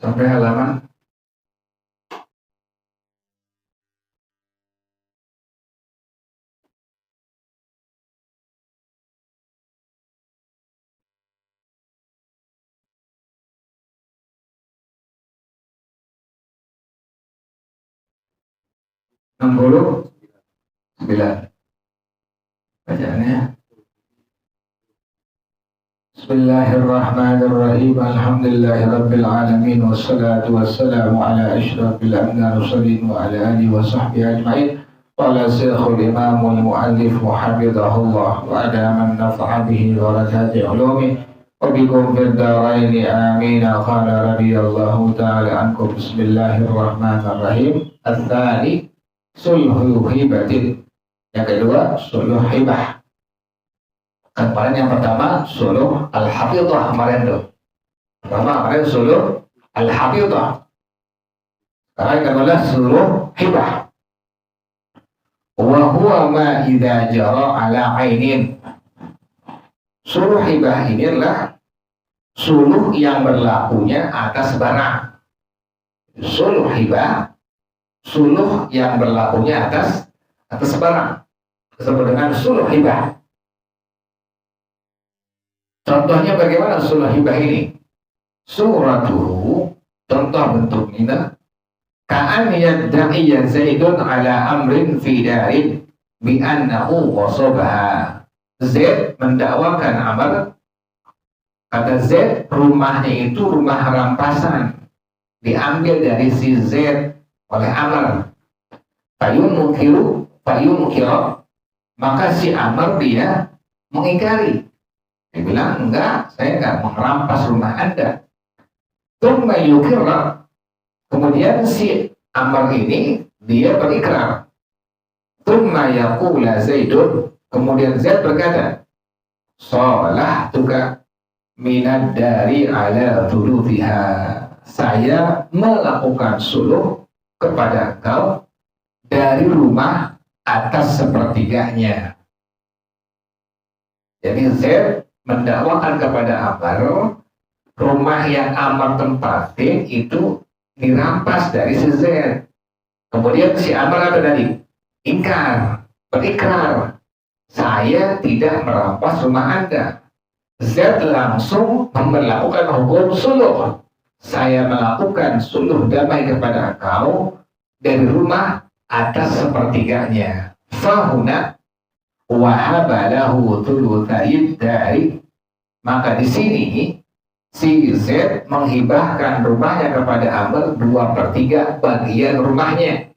sampai halaman enam puluh sembilan. Bacaannya. Bismillahirrahmanirrahim. Alhamdulillahirabbil alamin wassalatu wassalamu ala asyrafil anbiya'i mursalin wa ala alihi wa sahbihi ajmain. Qala Syekhul Imamul Muallif hafizahullah wa ala man nafa'a bihi wa barakati ulumi wa bikum fid dharaini amin. Qala radhiyallahu ta'ala ankum. Bismillahirrahmanirrahim. Ats-tsani sulhu hibatin. Yang kedua sulhu hibah. Kemarin yang pertama suluh al-hafidhah kemarin tuh. Kemarin suluh al-hafidhah. Sekarang yang kedua suluh hibah. Wa huwa ma idza jara ala ainin. Suluh hibah ini adalah suluh yang berlakunya atas barang. Suluh hibah, suluh yang berlakunya atas barang. Disebut dengan suluh hibah. Contohnya bagaimana suluh hibah ini? Suratuhu, contoh bentuknya, ka'an yadda'iya Zaidun ala amrin fi darin bi annahu ghasabaha. Zaid mendakwakan Amr, kata Zaid rumahnya itu rumah rampasan, diambil dari si Zaid oleh Amr. Fayun mukiro, maka si Amr dia mengingkari. Dia bilang, enggak, saya enggak merampas rumah Anda. Tsumma yukirra, kemudian si Amr ini dia berikrar. Tsumma yaqula Zaidun, kemudian Zaid berkata, salahtuka minad dari ala thuluthiha. Saya melakukan suluh kepada engkau dari rumah atas sepertiganya. Jadi Zaid mendakwakan kepada Amr, rumah yang Amr tempatin itu dirampas dari si Zaid. Kemudian si Amr apa tadi? Ingkar, berikrar, saya tidak merampas rumah Anda. Zaid langsung melakukan hukum suluh. Saya melakukan suluh damai kepada engkau dari rumah atas sepertiganya. Fahuna wahabalahu thulutsayid dari, maka di sini si Z menghibahkan rumahnya kepada Amr 2/3 bagian rumahnya.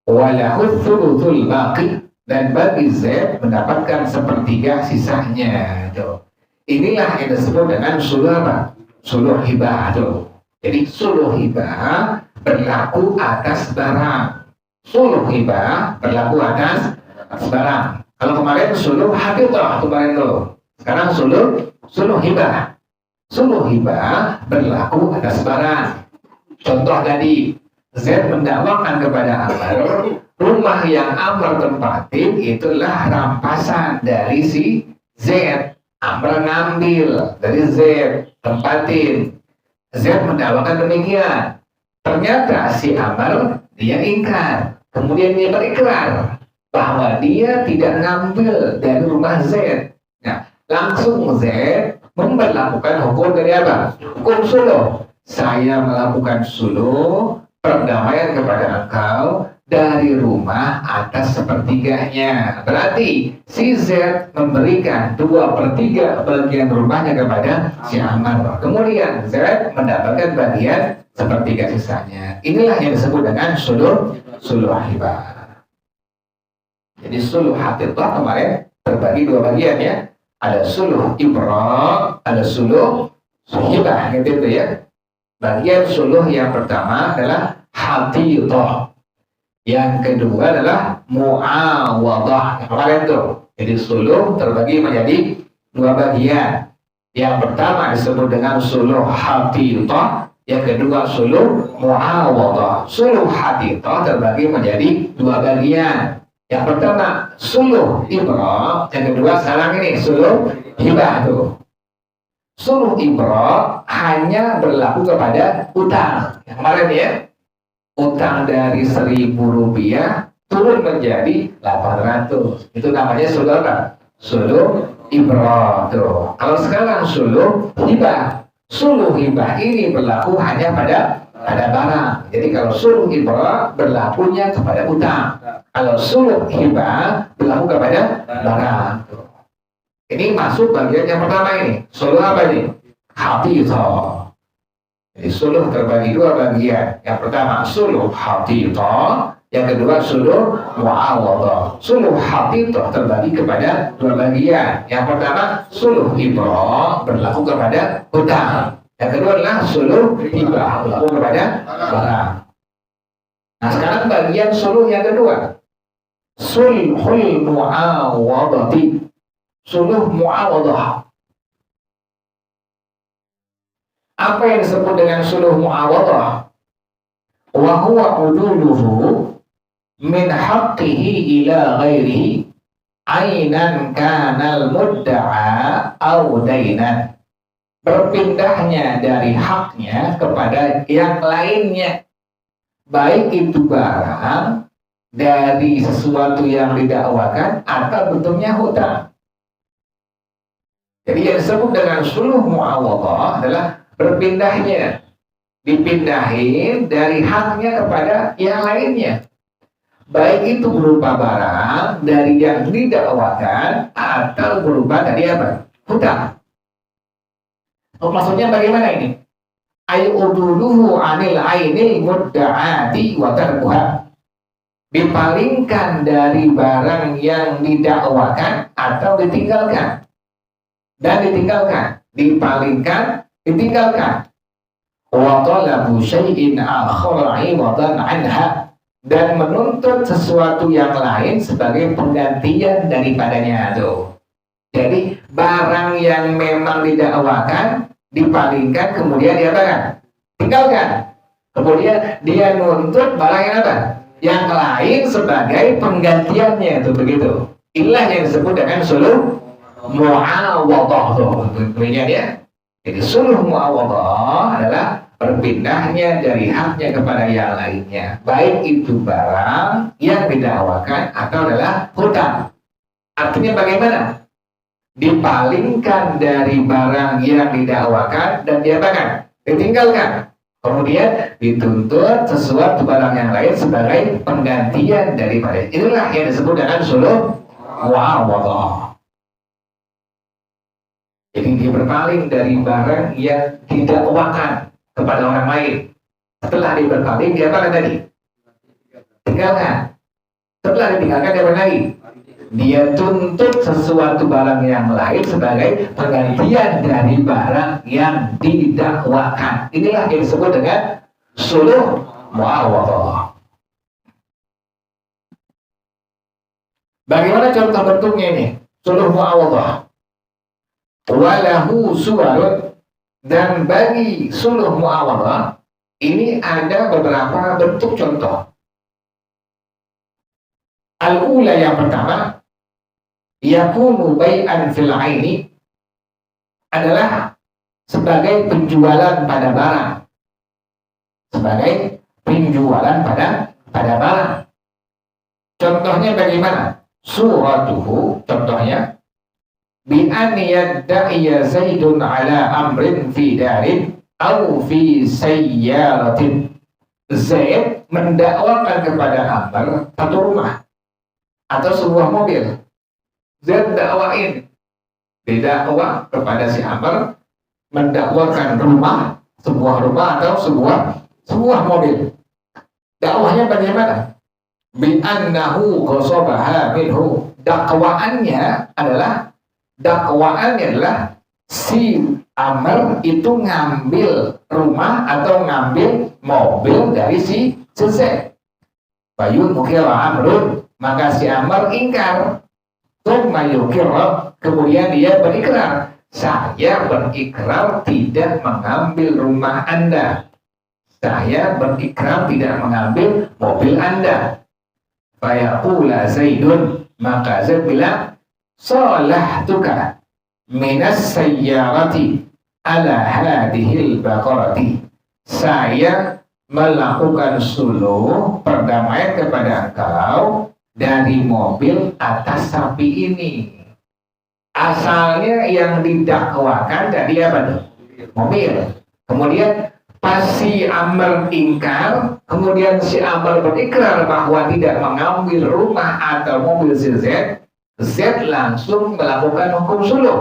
Walahu thulutsul baqi, dan bagi Z mendapatkan 1/3 sisanya. Tuh. Inilah yang disebut dengan suluh apa? Suluh hibah tuh. Jadi suluh hibah berlaku atas barang. Suluh hibah berlaku atas barang. Kalau kemarin suluh hafidhah kemarin tuh. Sekarang suluh hibah. Suluh hibah berlaku atas barang. Contoh tadi, Z mendakwakan kepada Amr, rumah yang Amr tempatin itulah rampasan dari si Z. Amr ngambil dari Z, tempatin. Z mendakwakan demikian. Ternyata si Amr dia ingkar. Kemudian dia berikrar bahwa dia tidak ngambil dari rumah Z. Nah, langsung Z memperlakukan hukum dari apa? Hukum suluh. Saya melakukan suluh perdamaian kepada engkau dari rumah atas sepertiganya. Berarti si Z memberikan 2/3 bagian rumahnya kepada si Amr. Kemudian Z mendapatkan bagian 1/3 sisanya. Inilah yang disebut dengan suluh hibah. Jadi suluh hafidhah kemarin terbagi 2 bagian ya. Ada suluh ibra, ada suluh hibah gitu ya. Bagian suluh yang pertama adalah hafidhah. Yang kedua adalah muawadhah. Kemarin tuh. Jadi suluh terbagi menjadi 2 bagian. Yang pertama disebut dengan suluh hafidhah, yang kedua suluh muawadhah. Suluh hafidhah terbagi menjadi 2 bagian. Yang pertama suluh ibra, yang kedua sekarang ini suluh hibah tuh. Suluh ibrah hanya berlaku kepada utang. Yang kemarin ya, utang dari 1.000 rupiah turun menjadi 800. Itu namanya suluh apa? Suluh ibrah. Tuh. Kalau sekarang suluh hibah. Suluh hibah ini berlaku hanya pada barang. Jadi kalau suluh ibrah berlakunya kepada utang. Kalau suluh hibah berlaku kepada barang. Tuh. Ini masuk bagian yang pertama ini. Suluh apa ini? Hafidhah. Jadi suluh terbagi dua bagian. Yang pertama suluh hafidhah, yang kedua suluh mu'awadhah. Suluh hafidhah terbagi kepada dua bagian. Yang pertama suluh ibrah berlaku kepada hutang. Yang kedua adalah suluh hibah berlaku kepada barang. Nah sekarang bagian suluh yang kedua. Sulhul mu'awadhati. Suluh mu'awadhah. Apa yang disebut dengan suluh mu'awadhah? Wa huwa uduluhu min haqqihi ila ghairihi ainan kanal mudda'a au dainan. Berpindahnya dari haknya kepada yang lainnya, baik itu barang dari sesuatu yang didakwakan atau bentuknya hutang. Jadi yang disebut dengan suluh mu'awadhah adalah berpindahnya, dipindahin dari haknya kepada yang lainnya, baik itu berupa barang dari yang didakwakan atau berupa dari apa? Hutang. Oh, maksudnya bagaimana ini? Ayuduluhu anil ainil mudda'ati wa tarkuha. Dipalingkan dari barang yang didakwakan atau ditinggalkan. Dan ditinggalkan, dipalingkan, ditinggalkan. Wa talabu syai'in akhar 'iwadan 'anha, dan menuntut sesuatu yang lain sebagai penggantian daripadanya itu. Jadi barang yang memang didakwakan dipalingkan, kemudian dia apa? Tinggalkan. Kemudian dia nuntut barang yang apa? Yang lain sebagai penggantiannya itu begitu. Inilah yang disebut dengan suluh mu'awadhah. Demikian ya. Jadi suluh mu'awadhah adalah berpindahnya dari haknya kepada yang lainnya, baik itu barang yang didakwakan atau adalah hutang. Artinya bagaimana? Dipalingkan dari barang yang didakwakan dan diapakan? Ditinggalkan. Kemudian dituntut sesuatu barang yang lain sebagai penggantian daripada. Inilah yang disebut dengan suluh mu'awadhah. Jadi dia berpaling dari barang yang didakwakan kepada orang lain. Setelah dia berpaling, dia apa tadi? Tinggalkan. Setelah ditinggalkan, dia apa lagi? Dia tuntut sesuatu barang yang lain sebagai penggantian dari barang yang didakwakan. Inilah yang disebut dengan suluh mu'awadhah. Bagaimana contoh bentuknya ini? Suluh mu'awadhah. Walahu suwarun, dan bagi suluh mu'awadhah ini ada beberapa bentuk contoh. Al-ula yang pertama, yakunu bai'an fil aini, adalah sebagai penjualan pada barang. Sebagai penjualan pada barang. Contohnya bagaimana? Suratuhu, contohnya bi an yadda'iya Zaidun ala amrin fi darin au fi sayyaratin. Zaid mendakwakan kepada Amr satu rumah atau sebuah mobil. Zaid dakwain, didakwa kepada si Amr mendakwakan rumah, sebuah rumah atau sebuah mobil. Dakwahnya bagaimana? Bi annahu ghasabaha minhu. Dakwaannya adalah si Amr itu ngambil rumah atau ngambil mobil dari si Zaid. Bayun mukira Amrun, maka si Amr ingkar. Tsumma yukira, kemudian dia berikrar, saya berikrar tidak mengambil rumah Anda. Saya berikrar tidak mengambil mobil Anda. Fayaqula Zaidun, maka Zaid bilang, salahtuka minas sayyarati, ala hadihil baqarati, saya melakukan suluh perdamaian kepada engkau dari mobil atas sapi ini. Asalnya yang didakwakan tadi apa tuh? Mobil. Kemudian pas si Amr ingkar, kemudian si Amr berikrar bahwa tidak mengambil rumah atau mobil si Z, Z langsung melakukan hukum suluh.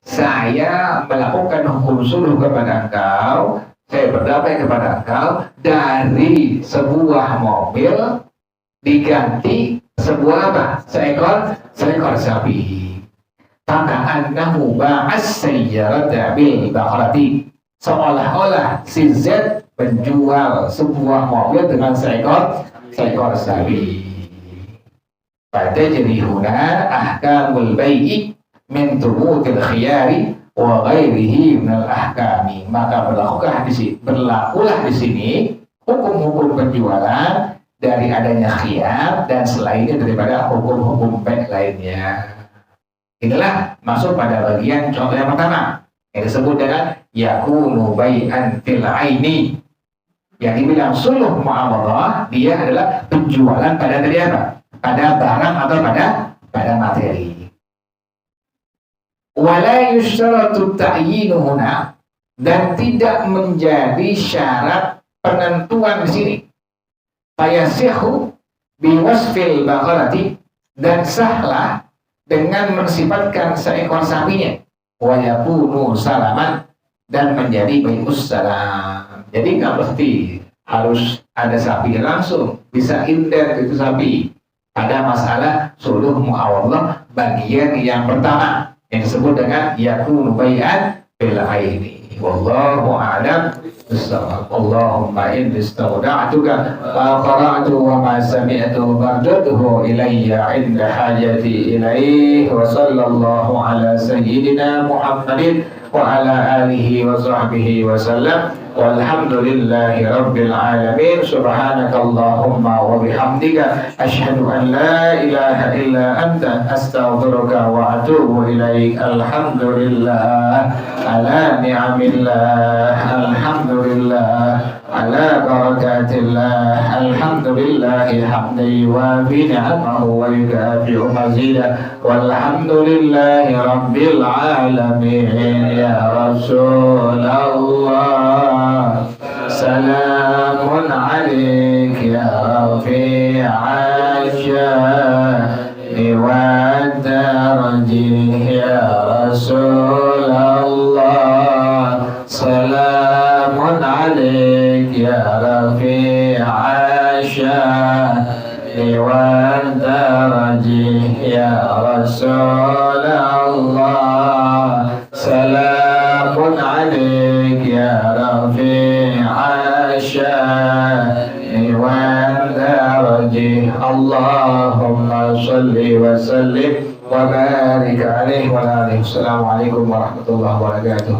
Saya melakukan hukum suluh kepada engkau, saya berdamai kepada engkau dari sebuah mobil diganti sebuah apa? Seekor sapi. Faka'annahu ba'as sayyarata bil baqarati, seolah-olah si Z menjual sebuah mobil dengan seekor sapi. Pada jadi huna ahkamul bai'i min thubutil khiyari wa ghairihi minal ahkami, maka berlakulah di sini hukum-hukum penjualan dari adanya khiyar dan selainnya daripada hukum-hukum baik lainnya. Inilah masuk pada bagian contoh yang pertama yang disebut dengan yakunu bai'an fil aini. Yang dibilang suluh muawadhah, dia adalah penjualan pada tadi apa? Pada barang atau pada materi. Wala yusyaratu ta'yinu huna, dan tidak menjadi syarat penentuan di sini. Fayasihu biwasfil baqarati, dan sahlah dengan mensifatkan seekor sapinya, wa yakunu salaman, dan menjadi bai'us salam. Jadi nggak mesti harus ada sapi langsung, bisa inden itu sapi. Pada masalah suluh muawadhah bagian yang pertama yang disebut dengan yakunu bai'an bil aini. Wallahu a'lam bissawab. Allahumma inni istawda'tuka ma qara'tu wa ma sami'tu fardudhu ilayya 'inda hajati ilayhi, wa sallallahu ala sayyidina Muhammadin wa ala alihi wa sahbihi wa sallam, walhamdulillahi rabbil alamin. Subhanakallahumma wa bihamdika asyhadu an la ilaha illa anta astaghfiruka wa atubu ilaik. Alhamdulillah ala ni'amillah, alhamdulillah ala barakatillah, alhamdulillahi hamdi wa bi ni'amahu wa yukafi'u mazida, walhamdulillahi rabbil alamin. Ya Rasulullah, salamun alaik ya rafi'a sya'ni wa darajih. Ya Rasulullah, salamun alaik ya rafi'a sya'ni wa darajih. Ya Rasulullah, salamun alaik ya rafi'a sya'ni wa darajih. Allahumma salli wa sallim wa barik alaihi wa alihi. Assalamualaikum warahmatullahi wabarakatuh.